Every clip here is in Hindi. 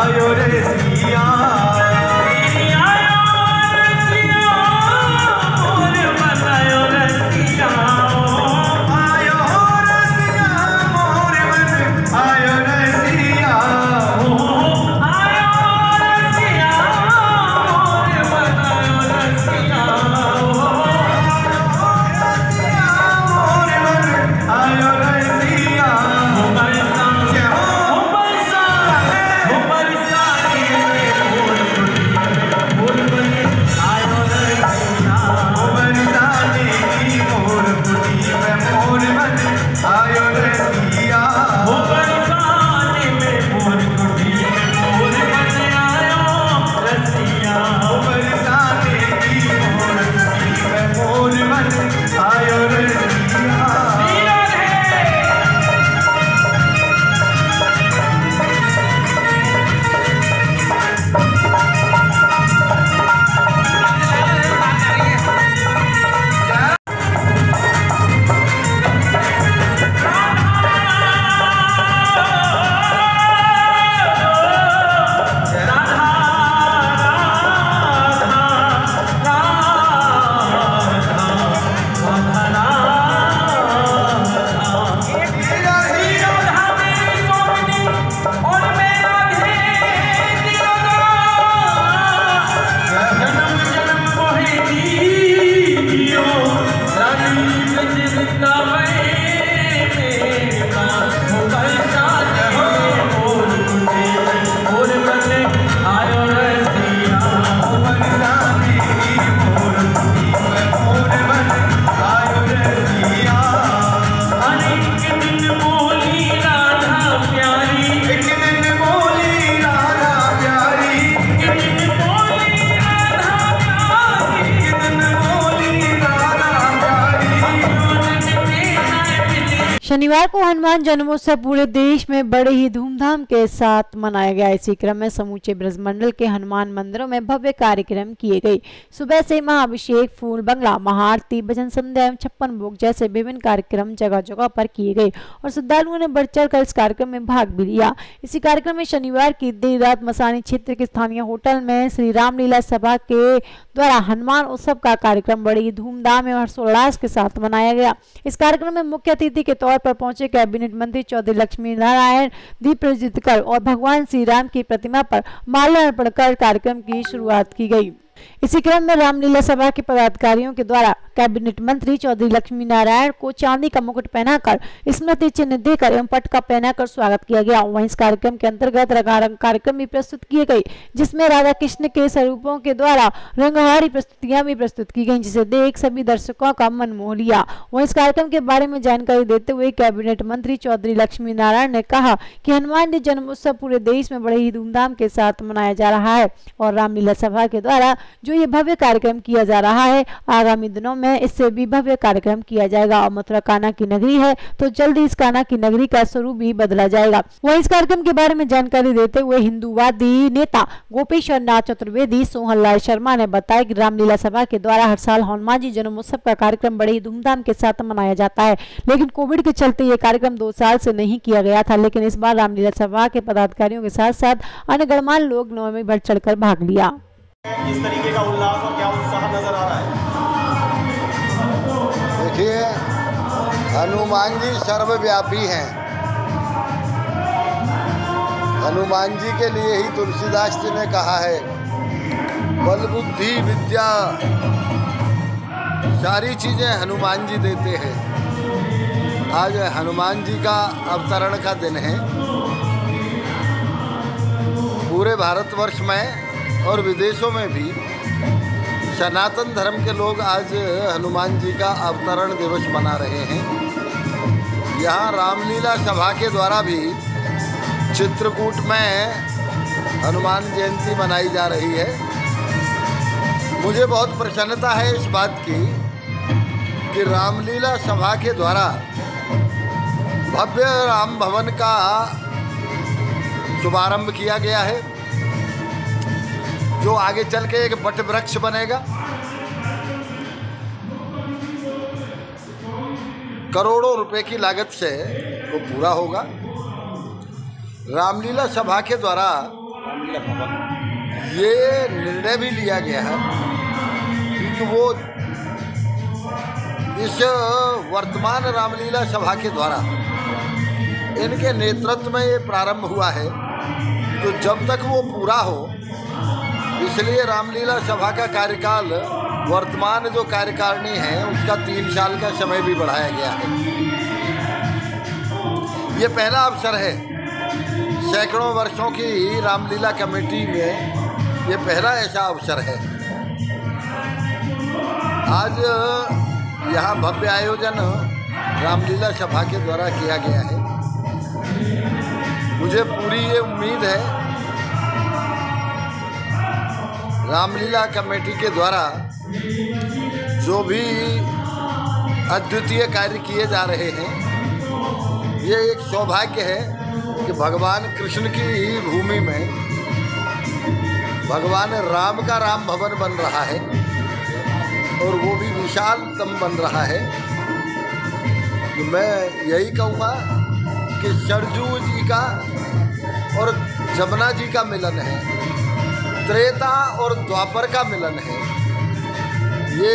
आयो रे सिया शनिवार को हनुमान जन्मोत्सव पूरे देश में बड़े ही धूमधाम के साथ मनाया गया। इसी क्रम में समूचे ब्रजमंडल के हनुमान मंदिरों में भव्य कार्यक्रम किए गए। सुबह से महाअभिषेक, फूल बंगला, महाआरती, भजन संध्या एवं 56 भोग जैसे विभिन्न कार्यक्रम जगह जगह पर किए गए और श्रद्धालुओं ने बढ़ चढ़ कर इस कार्यक्रम में भाग भी लिया। इसी कार्यक्रम में शनिवार की देर रात मसानी क्षेत्र के स्थानीय होटल में श्री रामलीला सभा के द्वारा हनुमान उत्सव का कार्यक्रम बड़ी ही धूमधाम एवं हर्षोल्लास के साथ मनाया गया। इस कार्यक्रम में मुख्य अतिथि के तौर पर पहुंचे कैबिनेट मंत्री चौधरी लक्ष्मी नारायण दीप प्रज्वलित कर और भगवान श्री राम की प्रतिमा पर माला अर्पण कर कार्यक्रम की शुरुआत की गई। इसी क्रम में रामलीला सभा के पदाधिकारियों के द्वारा कैबिनेट मंत्री चौधरी लक्ष्मी नारायण को चांदी का मुकुट पहनाकर, स्मृति चिन्ह देकर एवं पटका पहनाकर स्वागत किया गया। वहीं इस कार्यक्रम के अंतर्गत रंगारंग कार्यक्रम भी प्रस्तुत किए गए, जिसमें राधा कृष्ण के स्वरूपों के द्वारा रंगहारी प्रस्तुतियां भी प्रस्तुत की गई, जिसे देख सभी दर्शकों का मन मोह लिया। वहीं इस कार्यक्रम के बारे में जानकारी देते हुए कैबिनेट मंत्री चौधरी लक्ष्मी नारायण ने कहा कि हनुमान जी जन्मोत्सव पूरे देश में बड़े ही धूमधाम के साथ मनाया जा रहा है और रामलीला सभा के द्वारा जो ये भव्य कार्यक्रम किया जा रहा है, आगामी दिनों में इससे भी भव्य कार्यक्रम किया जाएगा और मथुरा कान्हा की नगरी है तो जल्दी इस कान्हा की नगरी का स्वरूप भी बदला जाएगा। वहीं इस कार्यक्रम के बारे में जानकारी देते हुए हिंदूवादी नेता गोपेश्वर नाथ चतुर्वेदी सोहनलाल शर्मा ने बताया कि रामलीला सभा के द्वारा हर साल हनुमान जी जन्मोत्सव का कार्यक्रम बड़े ही धूमधाम के साथ मनाया जाता है, लेकिन कोविड के चलते ये कार्यक्रम 2 साल से नहीं किया गया था, लेकिन इस बार रामलीला सभा के पदाधिकारियों के साथ साथ अन्य गणमान्य लोग में बढ़ चढ़ कर भाग लिया। किस तरीके का उल्लास और क्या उत्साह नजर आ रहा है? देखिए, हनुमान जी सर्वव्यापी हैं। हनुमान जी के लिए ही तुलसीदास जी ने कहा है, बल बुद्धि विद्या सारी चीजें हनुमान जी देते हैं। आज हनुमान जी का अवतरण का दिन है। पूरे भारतवर्ष में और विदेशों में भी सनातन धर्म के लोग आज हनुमान जी का अवतरण दिवस मना रहे हैं। यहाँ रामलीला सभा के द्वारा भी चित्रकूट में हनुमान जयंती मनाई जा रही है। मुझे बहुत प्रसन्नता है इस बात की कि रामलीला सभा के द्वारा भव्य राम भवन का शुभारंभ किया गया है, जो आगे चल के एक वट वृक्ष बनेगा। करोड़ों रुपए की लागत से वो पूरा होगा। रामलीला सभा के द्वारा रामलीला भवन? ये निर्णय भी लिया गया है क्योंकि वो इस वर्तमान रामलीला सभा के द्वारा इनके नेतृत्व में ये प्रारंभ हुआ है, तो जब तक वो पूरा हो इसलिए रामलीला सभा का कार्यकाल वर्तमान जो कार्यकारिणी है उसका 3 साल का समय भी बढ़ाया गया है। ये पहला अवसर है, सैकड़ों वर्षों की रामलीला कमेटी में ये पहला ऐसा अवसर है। आज यहाँ भव्य आयोजन रामलीला सभा के द्वारा किया गया है। मुझे पूरी ये उम्मीद है रामलीला कमेटी के द्वारा जो भी अद्वितीय कार्य किए जा रहे हैं, ये एक सौभाग्य है कि भगवान कृष्ण की भूमि में भगवान राम का राम भवन बन रहा है और वो भी विशालतम बन रहा है। तो मैं यही कहूँगा कि सरजू जी का और जमुना जी का मिलन है, त्रेता और द्वापर का मिलन है। ये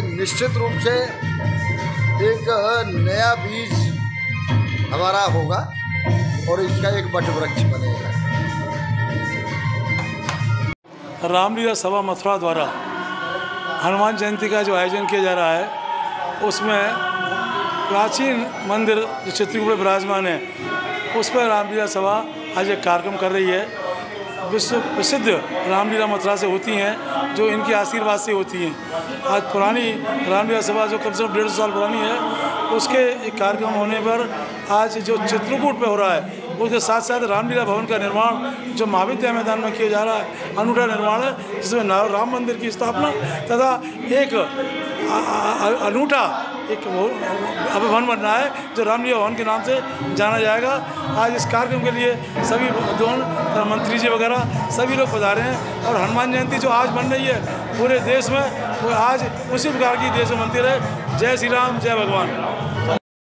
निश्चित रूप से एक नया बीज हमारा होगा और इसका एक वटवृक्ष बनेगा। रामलीला सभा मथुरा द्वारा हनुमान जयंती का जो आयोजन किया जा रहा है उसमें प्राचीन मंदिर जो चित्रकूट में विराजमान है उस पर रामलीला सभा आज एक कार्यक्रम कर रही है। विश्व प्रसिद्ध रामलीला मथुरा से होती हैं जो इनके आशीर्वाद से होती हैं। आज पुरानी रामलीला सभा जो कम से कम 150 साल पुरानी है उसके एक कार्यक्रम होने पर आज जो चित्रकूट पे हो रहा है उसके साथ साथ रामलीला भवन का निर्माण जो महाविद्या मैदान में किया जा रहा है अनूठा निर्माण है, जिसमें राम मंदिर की स्थापना तथा एक अनूठा एक भवन बन रहा है जो रामलीला भवन के नाम से जाना जाएगा। आज इस कार्यक्रम के लिए सभी दोनों मंत्री जी वगैरह सभी लोग पधारे हैं और हनुमान जयंती जो आज बन रही है पूरे देश में वो आज उसी प्रकार की देश में बनती रहे। जय श्री राम, जय भगवान।